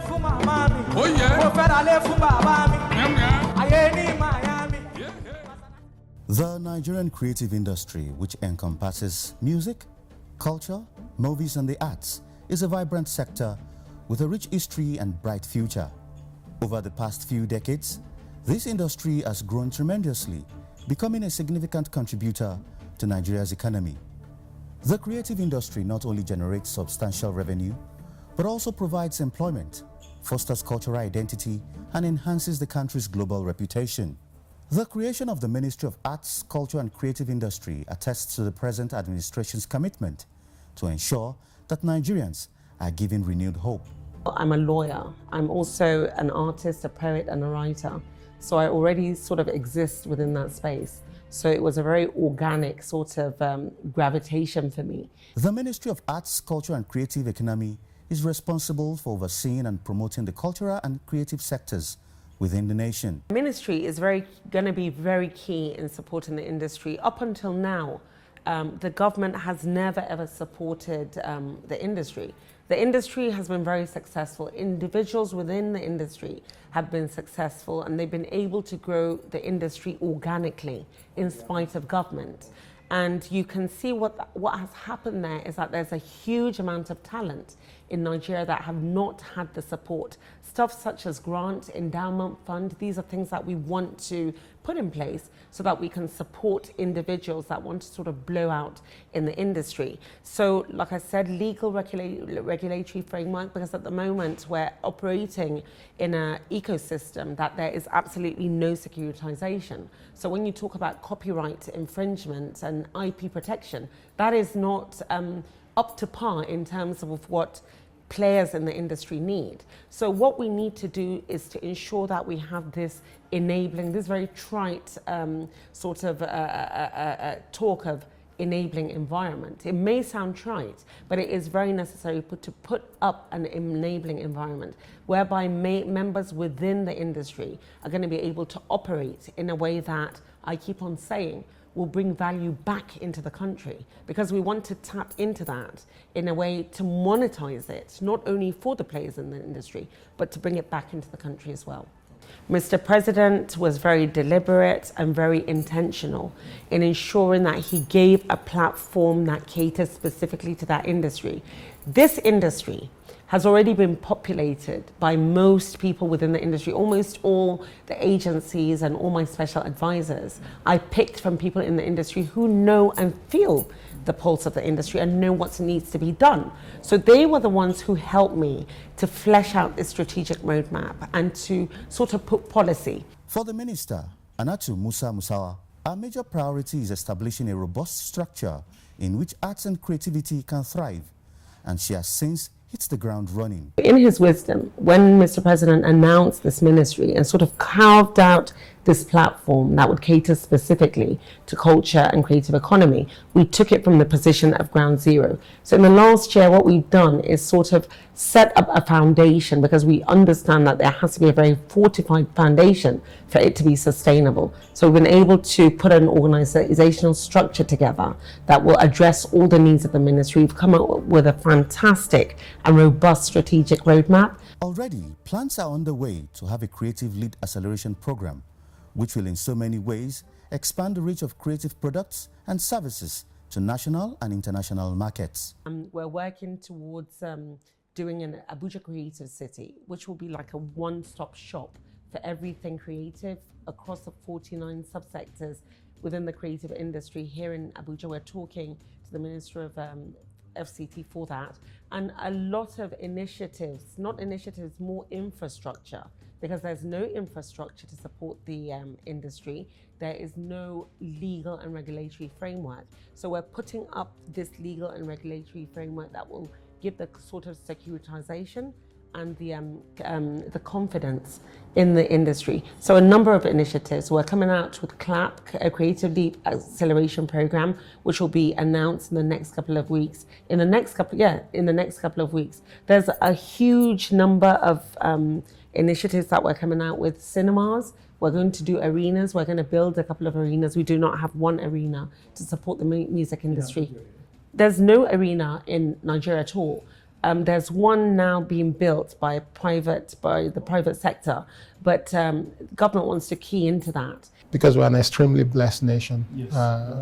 Oh yeah. The Nigerian creative industry, which encompasses music, culture, movies and the arts, is a vibrant sector with a rich history and bright future. Over the past few decades, this industry has grown tremendously, becoming a significant contributor to Nigeria's economy. The creative industry not only generates substantial revenue, but also provides employment, fosters cultural identity, and enhances the country's global reputation. The creation of the Ministry of Arts, Culture and Creative Industry attests to the present administration's commitment to ensure that Nigerians are given renewed hope. I'm a lawyer. I'm also an artist, a poet and a writer. So I already sort of exist within that space. So it was a very organic sort of gravitation for me. The Ministry of Arts, Culture and Creative Economy is responsible for overseeing and promoting the cultural and creative sectors within the nation. The ministry is going to be very key in supporting the industry. Up until now, the government has never ever supported the industry. The industry has been very successful. Individuals within the industry have been successful and they've been able to grow the industry organically in spite of government. And you can see what has happened there is that there's a huge amount of talent in Nigeria that have not had the support. Stuff such as grant, endowment fund, these are things that we want to put in place so that we can support individuals that want to sort of blow out in the industry. So, like I said, legal regulatory framework, because at the moment we're operating in an ecosystem that there is absolutely no securitization. So when you talk about copyright infringement and IP protection, that is not up to par in terms of what players in the industry need. So what we need to do is to ensure that we have this enabling, this very trite sort of talk of enabling environment. It may sound trite, but it is very necessary to put up an enabling environment whereby members within the industry are going to be able to operate in a way that, I keep on saying, will bring value back into the country, because we want to tap into that in a way to monetize it, not only for the players in the industry, but to bring it back into the country as well. Mr. President was very deliberate and very intentional in ensuring that he gave a platform that caters specifically to that industry. This industry has already been populated by most people within the industry, almost all the agencies and all my special advisors. I picked from people in the industry who know and feel the pulse of the industry and know what needs to be done. So they were the ones who helped me to flesh out this strategic roadmap and to sort of put policy. For the Minister, Anatu Musa Musawa, our major priority is establishing a robust structure in which arts and creativity can thrive, and she has since hits the ground running. In his wisdom, when Mr. President announced this ministry and sort of carved out this platform that would cater specifically to culture and creative economy, we took it from the position of ground zero. So in the last year, what we've done is sort of set up a foundation, because we understand that there has to be a very fortified foundation for it to be sustainable. So we've been able to put an organizational structure together that will address all the needs of the ministry. We've come up with a fantastic and robust strategic roadmap. Already, plans are underway to have a creative lead acceleration program, which will in so many ways expand the reach of creative products and services to national and international markets. We're working towards doing an Abuja Creative City, which will be like a one-stop shop for everything creative across the 49 subsectors within the creative industry here in Abuja. We're talking to the Minister of FCT for that, and a lot of initiatives, more infrastructure, because there's no infrastructure to support the industry. There is no legal and regulatory framework. So we're putting up this legal and regulatory framework that will give the sort of securitization and the confidence in the industry. So a number of initiatives. We're coming out with CLAP, a Creative Leap Acceleration Program, which will be announced in the next couple of weeks. In the next couple of weeks, there's a huge number of initiatives that we're coming out with. Cinemas, we're going to do arenas. We're going to build a couple of arenas. We do not have one arena to support the music industry. There's no arena in Nigeria at all. There's one now being built by the private sector, but government wants to key into that. Because we're an extremely blessed nation. Yes.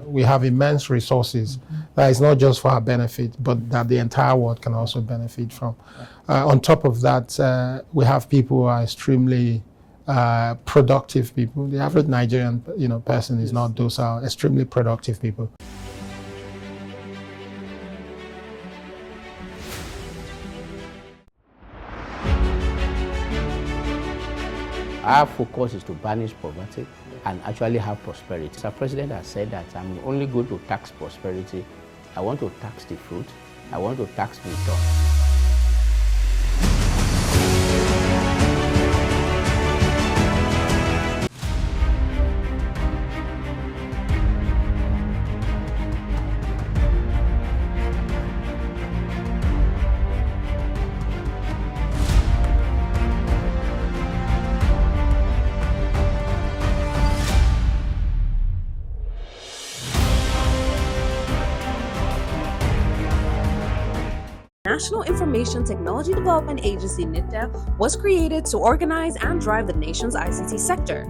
We have immense resources that is not just for our benefit, but that the entire world can also benefit from. On top of that, we have people who are extremely productive people. The average Nigerian person is not docile, extremely productive people. Our focus is to banish poverty and actually have prosperity. Our president has said that I'm only going to tax prosperity. I want to tax the fruit. I want to tax the return. National Information Technology Development Agency (NITDA) was created to organize and drive the nation's ICT sector.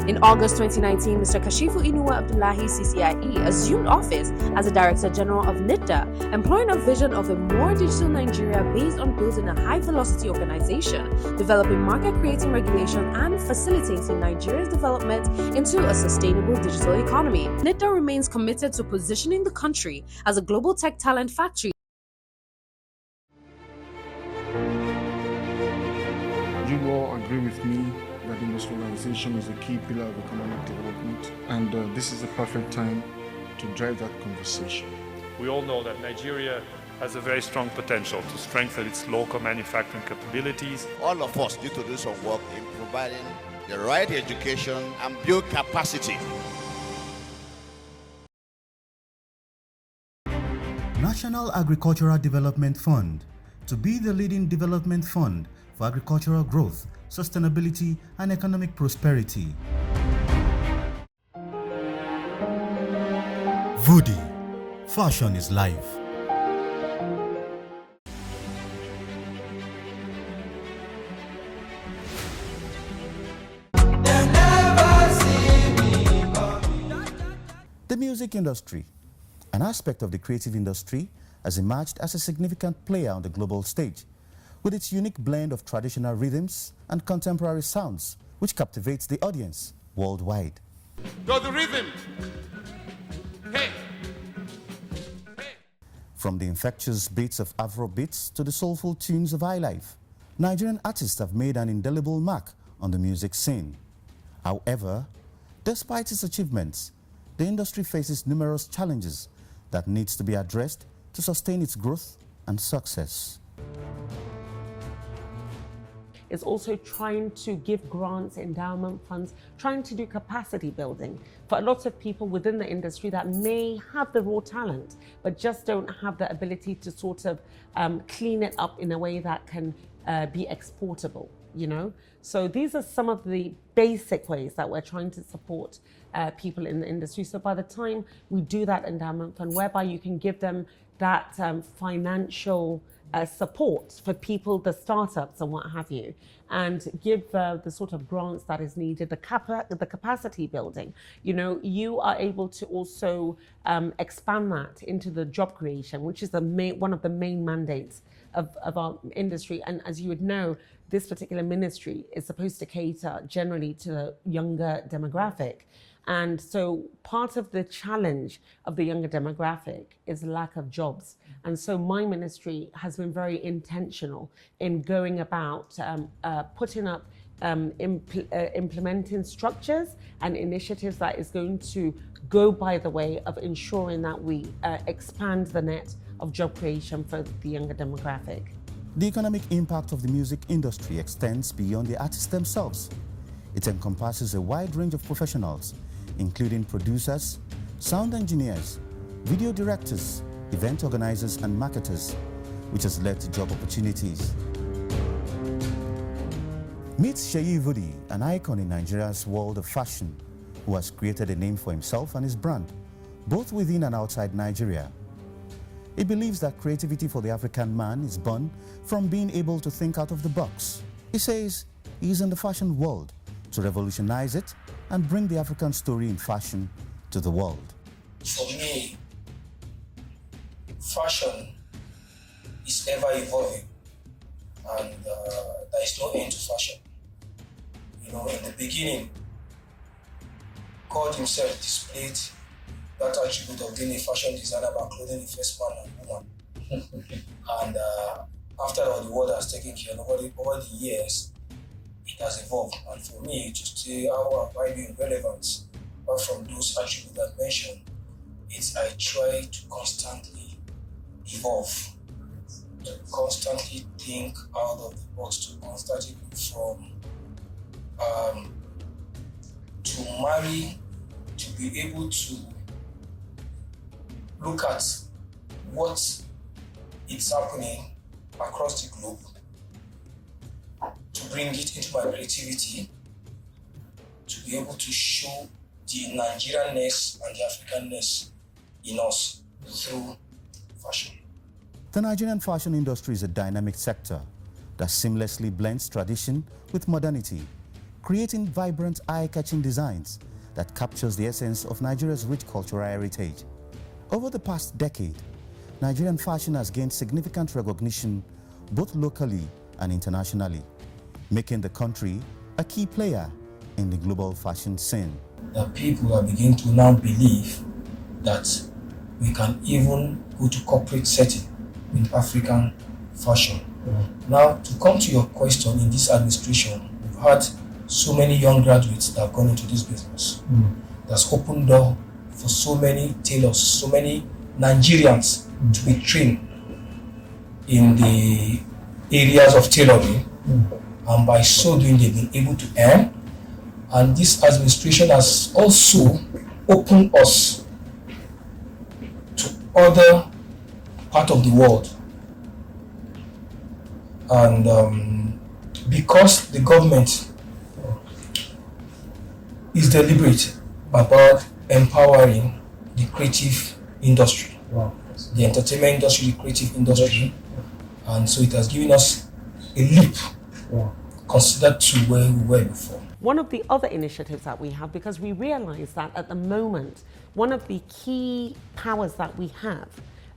In August 2019, Mr. Kashifu Inuwa Abdullahi CCIE assumed office as the Director General of NITDA, employing a vision of a more digital Nigeria based on building a high-velocity organization, developing market-creating regulation, and facilitating Nigeria's development into a sustainable digital economy. NITDA remains committed to positioning the country as a global tech talent factory. You all agree with me that industrialization is a key pillar of economic development, and this is the perfect time to drive that conversation. We all know that Nigeria has a very strong potential to strengthen its local manufacturing capabilities. All of us need to do some work in providing the right education and build capacity. National Agricultural Development Fund, to be the leading development fund for agricultural growth, sustainability, and economic prosperity. Voody, fashion is life. The music industry, an aspect of the creative industry, has emerged as a significant player on the global stage, with its unique blend of traditional rhythms and contemporary sounds, which captivates the audience worldwide. Go the rhythm. Hey. Hey. From the infectious beats of Afro beats to the soulful tunes of highlife, Nigerian artists have made an indelible mark on the music scene. However, despite its achievements, the industry faces numerous challenges that needs to be addressed to sustain its growth and success. Is also trying to give grants, endowment funds, trying to do capacity building for a lot of people within the industry that may have the raw talent, but just don't have the ability to sort of clean it up in a way that can be exportable, So these are some of the basic ways that we're trying to support people in the industry. So by the time we do that endowment fund, whereby you can give them that financial support for people, the startups and what have you, and give the sort of grants that is needed, the capacity building. You are able to also expand that into the job creation, which is one of the main mandates of our industry. And as you would know, this particular ministry is supposed to cater generally to the younger demographic. And so part of the challenge of the younger demographic is the lack of jobs. And so my ministry has been very intentional in going about putting up, implementing structures and initiatives that is going to go by the way of ensuring that we expand the net of job creation for the younger demographic. The economic impact of the music industry extends beyond the artists themselves. It encompasses a wide range of professionals, including producers, sound engineers, video directors, event organizers, and marketers, which has led to job opportunities. Meet Seyi Voody, an icon in Nigeria's world of fashion, who has created a name for himself and his brand, both within and outside Nigeria. He believes that creativity for the African man is born from being able to think out of the box. He says he is in the fashion world to revolutionize it and bring the African story in fashion to the world. For me, fashion is ever evolving, and there is no end to fashion. You know, in the beginning, God himself displayed that attribute of being a fashion designer by clothing the first man and woman. And after all, the world has taken care over the years, it has evolved. And for me, to stay how am I being relevant, apart from those attributes I mentioned, it's I try to constantly evolve, to constantly think out of the box, to constantly look from to marry, to be able to look at what is happening across the globe, to bring it into my creativity, to be able to show the Nigerianness and the Africanness in us through fashion. The Nigerian fashion industry is a dynamic sector that seamlessly blends tradition with modernity, creating vibrant, eye-catching designs that captures the essence of Nigeria's rich cultural heritage. Over the past decade, Nigerian fashion has gained significant recognition both locally and internationally, making the country a key player in the global fashion scene. The people are beginning to now believe that we can even go to corporate setting in African fashion. Now, to come to your question, in this administration, we've had so many young graduates that have gone into this business. That's opened door for so many tailors, so many Nigerians to be trained in the areas of tailoring, and by so doing they've been able to earn. And this administration has also opened us to other part of the world. And because the government is deliberate about empowering the creative industry, the entertainment industry, the creative industry, and so it has given us a leap considered to where we were before. One of the other initiatives that we have, because we realize that at the moment, one of the key powers that we have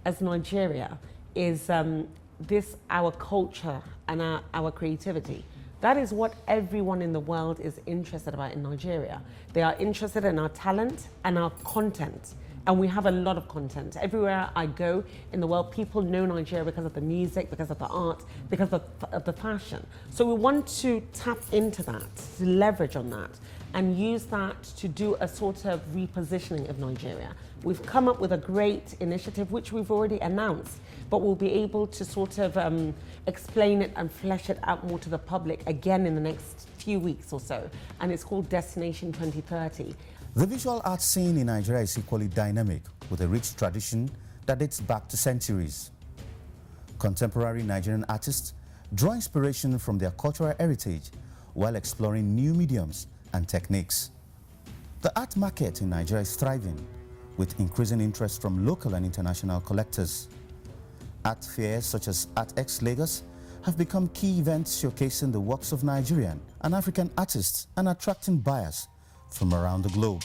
as Nigeria is our culture and our creativity. That is what everyone in the world is interested about in Nigeria. They are interested in our talent and our content. And we have a lot of content. Everywhere I go in the world, people know Nigeria because of the music, because of the art, because of the fashion. So we want to tap into that, to leverage on that, and use that to do a sort of repositioning of Nigeria. We've come up with a great initiative, which we've already announced, but we'll be able to sort of explain it and flesh it out more to the public again in the next few weeks or so. And it's called Destination 2030. The visual art scene in Nigeria is equally dynamic, with a rich tradition that dates back to centuries. Contemporary Nigerian artists draw inspiration from their cultural heritage while exploring new mediums and techniques. The art market in Nigeria is thriving, with increasing interest from local and international collectors. Art fairs such as ArtX Lagos have become key events showcasing the works of Nigerian and African artists and attracting buyers from around the globe.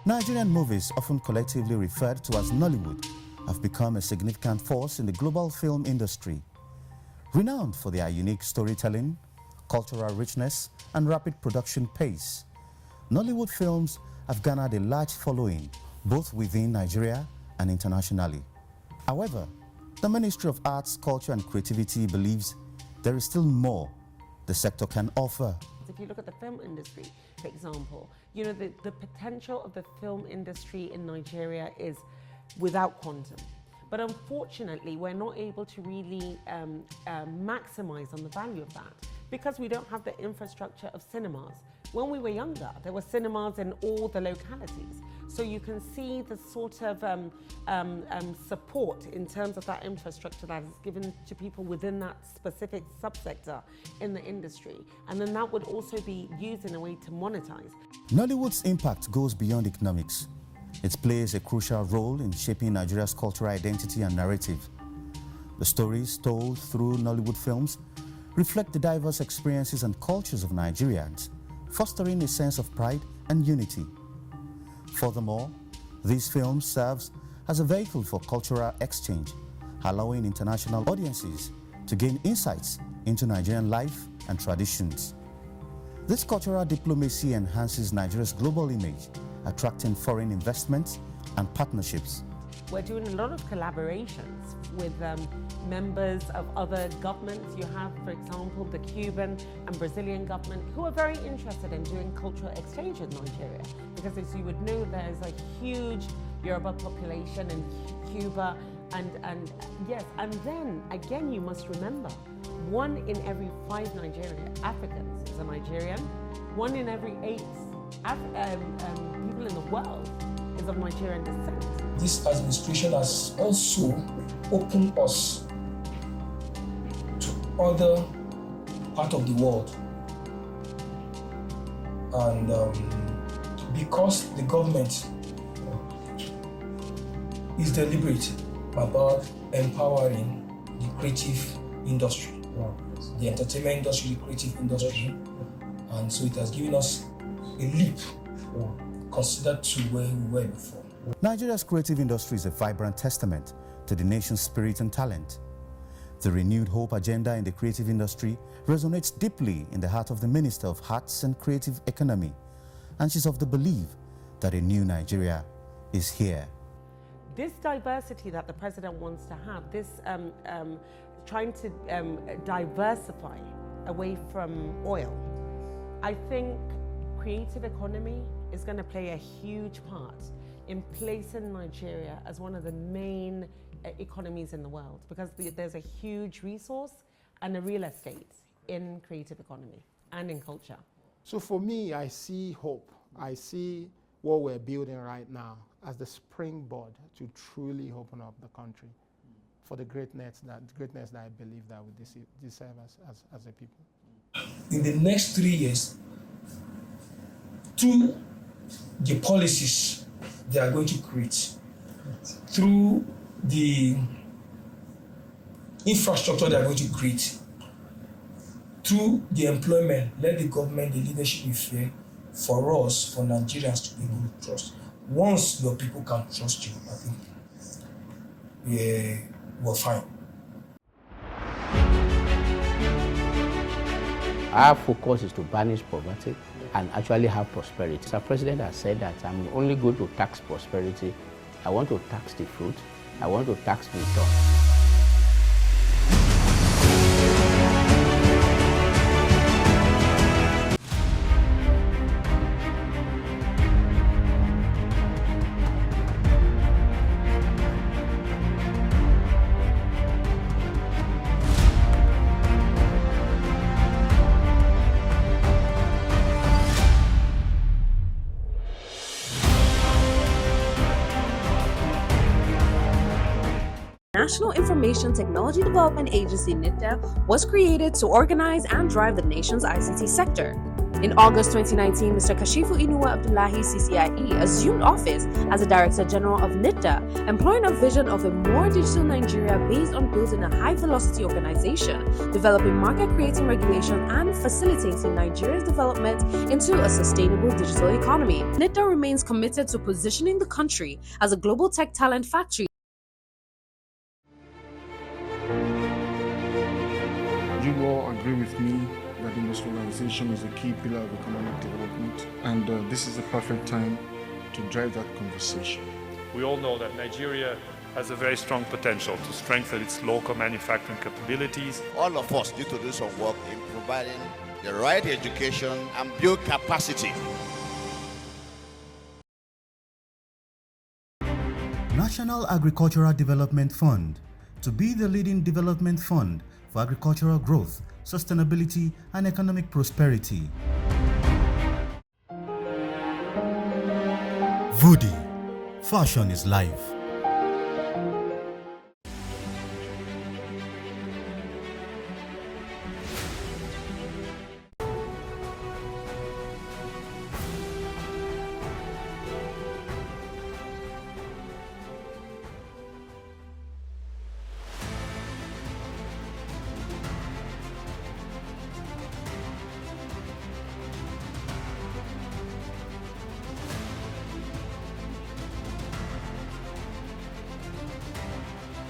Nigerian movies, often collectively referred to as Nollywood, have become a significant force in the global film industry. Renowned for their unique storytelling, cultural richness, and rapid production pace, Nollywood films have garnered a large following both within Nigeria and internationally. However, the Ministry of Arts, Culture and Creativity believes there is still more the sector can offer. If you look at the film industry, for example, you know, the potential of the film industry in Nigeria is without quantum. But unfortunately, we're not able to really maximize on the value of that because we don't have the infrastructure of cinemas. When we were younger, there were cinemas in all the localities. So you can see the sort of support in terms of that infrastructure that is given to people within that specific subsector in the industry. And then that would also be used in a way to monetize. Nollywood's impact goes beyond economics. It plays a crucial role in shaping Nigeria's cultural identity and narrative. The stories told through Nollywood films reflect the diverse experiences and cultures of Nigerians, fostering a sense of pride and unity. Furthermore, these films serve as a vehicle for cultural exchange, allowing international audiences to gain insights into Nigerian life and traditions. This cultural diplomacy enhances Nigeria's global image, attracting foreign investments and partnerships. We're doing a lot of collaborations with members of other governments. You have, for example, the Cuban and Brazilian government who are very interested in doing cultural exchange with Nigeria. Because as you would know, there's a huge Yoruba population in Cuba. And yes, and then again, you must remember, 1 in every 5 Africans is a Nigerian. 1 in every 8 people in the world is of Nigerian descent. This administration has also opened us to other parts of the world. And because the government is deliberate about empowering the creative industry, the entertainment industry, the creative industry, and so it has given us a leap considered to where we were before. Nigeria's creative industry is a vibrant testament to the nation's spirit and talent. The renewed hope agenda in the creative industry resonates deeply in the heart of the Minister of Arts and Creative Economy, and she's of the belief that a new Nigeria is here. This diversity that the president wants to have, this trying to diversify away from oil, I think creative economy is going to play a huge part in placing Nigeria as one of the main economies in the world, because there's a huge resource and a real estate in creative economy and in culture. So for me, I see hope. I see what we're building right now as the springboard to truly open up the country for the greatness that I believe that we deserve as a people. In the next 3 years, through the policies they are going to create, through the infrastructure they are going to create, through the employment, let the government, the leadership be fair for us, for Nigerians to be able to trust. Once your people can trust you, I think we're fine. Our focus is to banish poverty and actually have prosperity. Our president has said that I'm only going to tax prosperity. I want to tax the fruit. I want to tax return. National Information Technology Development Agency (NITDA) was created to organize and drive the nation's ICT sector. In August 2019, Mr. Kashifu Inuwa Abdullahi CCIE assumed office as the Director General of NITDA, employing a vision of a more digital Nigeria based on building a high-velocity organization, developing market-creating regulation, and facilitating Nigeria's development into a sustainable digital economy. NITDA remains committed to positioning the country as a global tech talent factory. You all agree with me that industrialization is a key pillar of economic development, and this is the perfect time to drive that conversation. We all know that Nigeria has a very strong potential to strengthen its local manufacturing capabilities. All of us need to do some work in providing the right education and build capacity. National Agricultural Development Fund, to be the leading development fund for agricultural growth, sustainability, and economic prosperity. Voody, fashion is life.